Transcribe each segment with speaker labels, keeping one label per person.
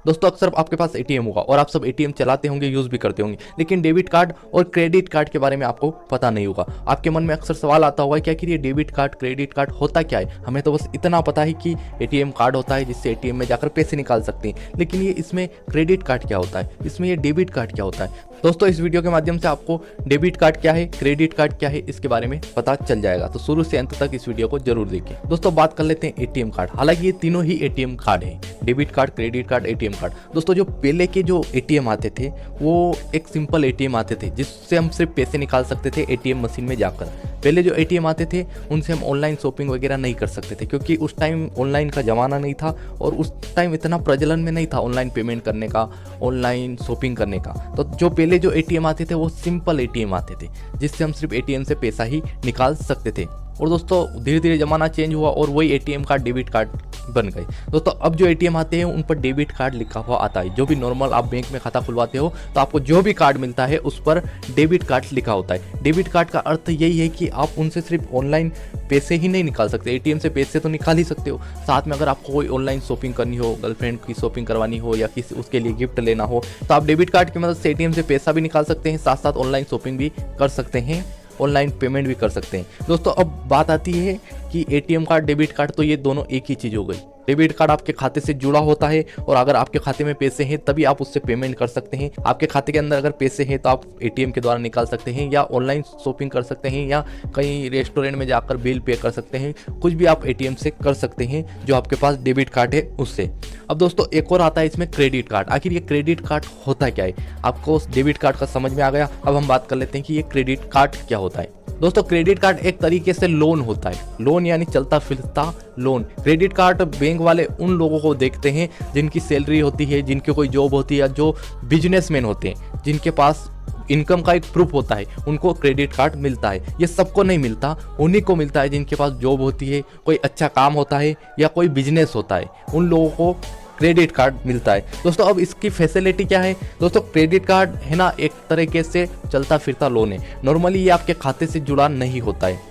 Speaker 1: दोस्तों अक्सर आपके पास एटीएम होगा और आप सब एटीएम चलाते होंगे, यूज भी करते होंगे, लेकिन डेबिट कार्ड और क्रेडिट कार्ड के बारे में आपको पता नहीं होगा। आपके मन में अक्सर सवाल आता होगा कि आखिर ये डेबिट कार्ड क्रेडिट कार्ड होता क्या है। हमें तो बस इतना पता है कि एटीएम कार्ड होता है जिससे एटीएम में जाकर पैसे निकाल सकते हैं, लेकिन ये इसमें क्रेडिट कार्ड क्या होता है, इसमें ये डेबिट कार्ड क्या होता है। दोस्तों इस वीडियो के माध्यम से आपको डेबिट कार्ड क्या है, क्रेडिट कार्ड क्या है, इसके बारे में पता चल जाएगा, तो शुरू से अंत तक इस वीडियो को जरूर देखें। दोस्तों बात कर लेते हैं एटीएम कार्ड। हालांकि ये तीनों ही एटीएम कार्ड हैं, debit card, credit card, ATM card. दोस्तों जो पहले के जो एटीएम आते थे वो एक सिंपल एटीएम आते थे जिससे हम सिर्फ पैसे निकाल सकते थे एटीएम मशीन में जाकर। पहले जो एटीएम आते थे उनसे हम ऑनलाइन शॉपिंग वगैरह नहीं कर सकते थे, क्योंकि उस टाइम ऑनलाइन का ज़माना नहीं था और उस टाइम इतना प्रचलन में नहीं था ऑनलाइन पेमेंट करने का, ऑनलाइन शॉपिंग करने का। तो जो पहले जो एटीएम आते थे वो सिंपल एटीएम आते थे जिससे हम सिर्फ एटीएम से पैसा ही निकाल सकते थे। और दोस्तों धीरे धीरे ज़माना चेंज हुआ और वही एटीएम कार्ड डेबिट कार्ड बन गए। दोस्तों अब जो एटीएम आते हैं उन पर डेबिट कार्ड लिखा हुआ आता है। जो भी नॉर्मल आप बैंक में खाता खुलवाते हो तो आपको जो भी कार्ड मिलता है उस पर डेबिट कार्ड लिखा होता है। डेबिट कार्ड का अर्थ यही है कि आप उनसे सिर्फ ऑनलाइन पैसे ही नहीं निकाल सकते, एटीएम से पैसे तो निकाल ही सकते हो, साथ में अगर आपको कोई ऑनलाइन शॉपिंग करनी हो, गर्लफ्रेंड की शॉपिंग करवानी हो या किसी उसके लिए गिफ्ट लेना हो, तो आप डेबिट कार्ड की मदद से एटीएम से पैसा भी निकाल सकते हैं, साथ साथ ऑनलाइन शॉपिंग भी कर सकते हैं, ऑनलाइन पेमेंट भी कर सकते हैं। दोस्तों अब बात आती है कि एटीएम कार्ड, डेबिट कार्ड, तो ये दोनों एक ही चीज़ हो गई। डेबिट कार्ड आपके खाते से जुड़ा होता है और अगर आपके खाते में पैसे हैं तभी आप उससे पेमेंट कर सकते हैं। आपके खाते के अंदर अगर पैसे हैं तो आप एटीएम के द्वारा निकाल सकते हैं या ऑनलाइन शॉपिंग कर सकते हैं या कहीं रेस्टोरेंट में जाकर बिल पे कर सकते हैं। कुछ भी आप एटीएम से कर सकते हैं जो आपके पास डेबिट कार्ड है उससे। अब दोस्तों एक और आता है इसमें क्रेडिट कार्ड। आखिर ये क्रेडिट कार्ड होता क्या है? आपको डेबिट कार्ड का समझ में आ गया, अब हम बात कर लेते हैं कि ये क्रेडिट कार्ड क्या होता है। दोस्तों क्रेडिट कार्ड एक तरीके से लोन होता है, लोन यानी चलता फिरता लोन। क्रेडिट कार्ड बैंक वाले उन लोगों को देखते हैं जिनकी सैलरी होती है, जिनकी कोई जॉब होती है या जो बिजनेसमैन होते हैं, जिनके पास इनकम का एक प्रूफ होता है, उनको क्रेडिट कार्ड मिलता है। ये सबको नहीं मिलता, उन्हीं को मिलता है जिनके पास जॉब होती है, कोई अच्छा काम होता है या कोई बिजनेस होता है, उन लोगों को क्रेडिट कार्ड मिलता है। दोस्तों अब इसकी फैसिलिटी क्या है? दोस्तों क्रेडिट कार्ड है ना एक तरीके से चलता फिरता लोन है। नॉर्मली ये आपके खाते से जुड़ा नहीं होता है।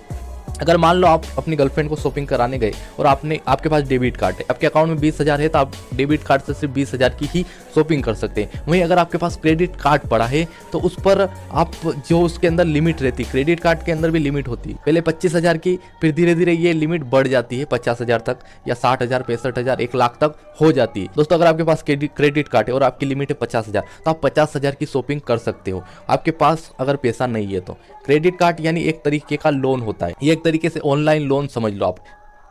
Speaker 1: अगर मान लो आप अपनी गर्लफ्रेंड को शॉपिंग कराने गए और आपके पास डेबिट कार्ड है, आपके अकाउंट में 20,000 है तो आप डेबिट कार्ड से सिर्फ 20,000 की ही शॉपिंग कर सकते हैं। वहीं अगर आपके पास क्रेडिट कार्ड पड़ा है तो उस पर आप जो उसके अंदर लिमिट रहती है, क्रेडिट कार्ड के अंदर भी लिमिट होती है, पहले 25,000 की, फिर धीरे धीरे ये लिमिट बढ़ जाती है 50,000 तक या 60,000, 65,000, 1 लाख तक हो जाती है। दोस्तों अगर आपके पास क्रेडिट कार्ड है और आपकी लिमिट है 50,000 तो आप 50,000 की शॉपिंग कर सकते हो, आपके पास अगर पैसा नहीं है तो। क्रेडिट कार्ड यानी एक तरीके का लोन होता है, ये एक तरीके से ऑनलाइन लोन समझ लो आप।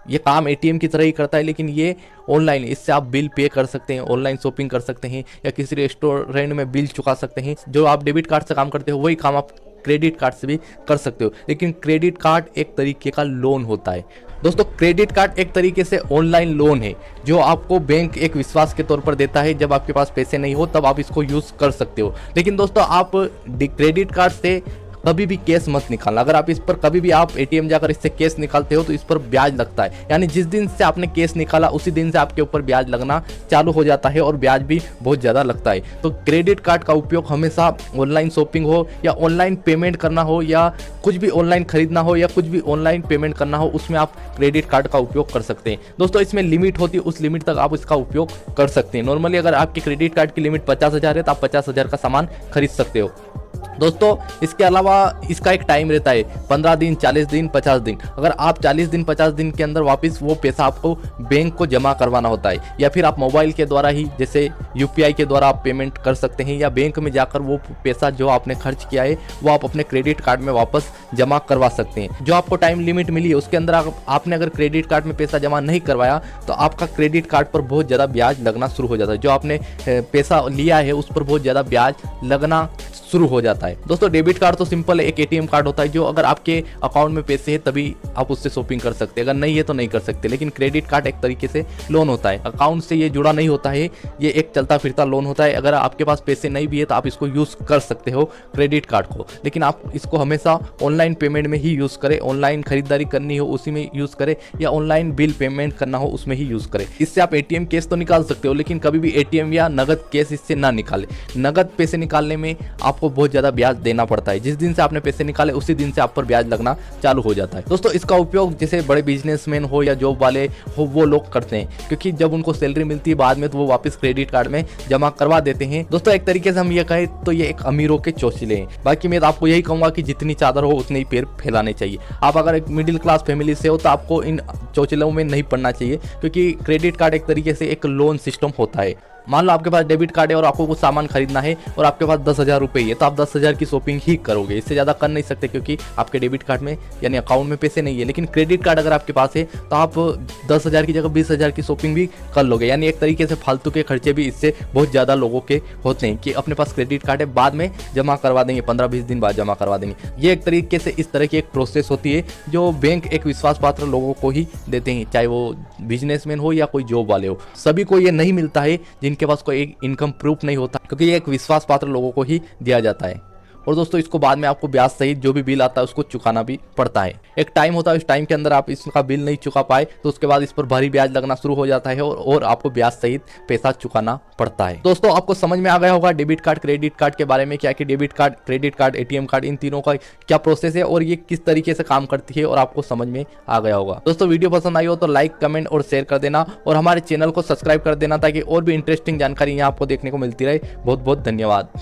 Speaker 1: ये काम एटीएम की तरह ही करता है लेकिन ये ऑनलाइन, इससे आप बिल पे कर सकते हैं, ऑनलाइन शॉपिंग कर सकते हैं या किसी रेस्टोरेंट में बिल चुका सकते हैं। जो आप डेबिट कार्ड से काम करते हो वही काम आप क्रेडिट कार्ड से भी कर सकते हो, लेकिन क्रेडिट कार्ड एक तरीके का लोन होता है। दोस्तों क्रेडिट कार्ड एक तरीके से ऑनलाइन लोन है जो आपको बैंक एक विश्वास के तौर पर देता है। जब आपके पास पैसे नहीं हो तब आप इसको यूज़ कर सकते हो। लेकिन दोस्तों आप क्रेडिट कार्ड से कभी भी कैश मत निकालना। अगर आप इस पर कभी भी आप एटीएम जाकर इससे कैश निकालते हो तो इस पर ब्याज लगता है, यानी जिस दिन से आपने कैश निकाला उसी दिन से आपके ऊपर ब्याज लगना चालू हो जाता है और ब्याज भी बहुत ज़्यादा लगता है। तो क्रेडिट कार्ड का उपयोग हमेशा ऑनलाइन शॉपिंग हो या ऑनलाइन पेमेंट करना हो या कुछ भी ऑनलाइन खरीदना हो या कुछ भी ऑनलाइन पेमेंट करना हो, उसमें आप क्रेडिट कार्ड का उपयोग कर सकते हैं। दोस्तों इसमें लिमिट होती है, उस लिमिट तक आप इसका उपयोग कर सकते हैं। नॉर्मली अगर आपकी क्रेडिट कार्ड की लिमिट 50,000 है तो आप 50,000 का सामान खरीद सकते हो। दोस्तों इसके अलावा इसका एक टाइम रहता है 15 दिन, 40 दिन, 50 दिन। अगर आप 40 दिन 50 दिन के अंदर वापस वो पैसा आपको बैंक को जमा करवाना होता है, या फिर आप मोबाइल के द्वारा ही जैसे यूपीआई के द्वारा आप पेमेंट कर सकते हैं, या बैंक में जाकर वो पैसा जो आपने खर्च किया है वो आप अपने क्रेडिट कार्ड में वापस जमा करवा सकते हैं। जो आपको टाइम लिमिट मिली है उसके अंदर आपने अगर क्रेडिट कार्ड में पैसा जमा नहीं करवाया तो आपका क्रेडिट कार्ड पर बहुत ज़्यादा ब्याज लगना शुरू हो जाता है। जो आपने पैसा लिया है उस पर बहुत ज़्यादा ब्याज लगना शुरू हो जाता है। दोस्तों डेबिट कार्ड तो सिंपल है, एक एटीएम कार्ड होता है जो अगर आपके अकाउंट में पैसे है तभी आप उससे शॉपिंग कर सकते हैं, अगर नहीं है तो नहीं कर सकते। लेकिन क्रेडिट कार्ड एक तरीके से लोन होता है, अकाउंट से ये जुड़ा नहीं होता है, ये एक चलता फिरता लोन होता है। अगर आपके पास पैसे नहीं भी है तो आप इसको यूज़ कर सकते हो क्रेडिट कार्ड को, लेकिन आप इसको हमेशा ऑनलाइन पेमेंट में ही यूज़ करें, ऑनलाइन खरीदारी करनी हो उसी में यूज़ करें या ऑनलाइन बिल पेमेंट करना हो उसमें ही यूज़ करें। इससे आप एटीएम कैश तो निकाल सकते हो लेकिन कभी भी एटीएम या नगद कैश इससे ना निकालें। नगद पैसे निकालने में आपको बहुत बहुत ज़्यादा ब्याज देना पड़ता है। जिस दिन से आपने पैसे निकाले उसी दिन से आप पर ब्याज लगना चालू हो जाता है। दोस्तों इसका उपयोग जैसे बड़े बिजनेसमैन हो या जॉब वाले हो वो लोग करते हैं, क्योंकि जब उनको सैलरी मिलती है बाद में तो वो वापस क्रेडिट कार्ड में जमा करवा देते हैं। दोस्तों एक तरीके से हम ये कहें तो ये एक अमीरों के चौचले हैं। बाकी मैं आपको यही कहूँगा कि जितनी चादर हो उतने ही पैर फैलाने चाहिए। आप अगर एक मिडिल क्लास फैमिली से हो तो आपको इन चौचलों में नहीं पड़ना चाहिए, क्योंकि क्रेडिट कार्ड एक तरीके से एक लोन सिस्टम होता है। मान लो आपके पास डेबिट कार्ड है और आपको कुछ सामान खरीदना है और आपके पास 10,000 रुपये है, तो आप 10,000 की शॉपिंग ही करोगे, इससे ज़्यादा कर नहीं सकते, क्योंकि आपके डेबिट कार्ड में यानी अकाउंट में पैसे नहीं है। लेकिन क्रेडिट कार्ड अगर आपके पास है तो आप 10,000 की जगह 20,000 की शॉपिंग भी कर लोगे। यानी एक तरीके से फालतू के खर्चे भी इससे बहुत ज़्यादा लोगों के होते हैं कि अपने पास क्रेडिट कार्ड है, बाद में जमा करवा देंगे, 15-20 दिन बाद जमा करवा देंगे। ये एक तरीके से इस तरह की एक प्रोसेस होती है जो बैंक एक विश्वास पात्र लोगों को ही देते हैं, चाहे वो बिजनेसमैन हो या कोई जॉब वाले हो। सभी को ये नहीं मिलता है जिनके पास कोई इनकम प्रूफ नहीं होता, क्योंकि ये एक विश्वास पात्र लोगों को ही दिया जाता है। और दोस्तों इसको बाद में आपको ब्याज सहित जो भी बिल आता है उसको चुकाना भी पड़ता है। एक टाइम होता है, उस टाइम के अंदर आप इसका बिल नहीं चुका पाए तो उसके बाद इस पर भारी ब्याज लगना शुरू हो जाता है और आपको ब्याज सहित पैसा चुकाना पड़ता है। दोस्तों आपको समझ में आ गया होगा डेबिट कार्ड क्रेडिट कार्ड के बारे में, क्या कि debit card credit card ATM card इन तीनों का क्या प्रोसेस है और ये किस तरीके से काम करती है, और आपको समझ में आ गया होगा। दोस्तों वीडियो पसंद आई हो तो लाइक कमेंट और शेयर कर देना और हमारे चैनल को सब्सक्राइब कर देना ताकि और भी इंटरेस्टिंग जानकारी यहाँ आपको देखने को मिलती रहे। बहुत बहुत धन्यवाद।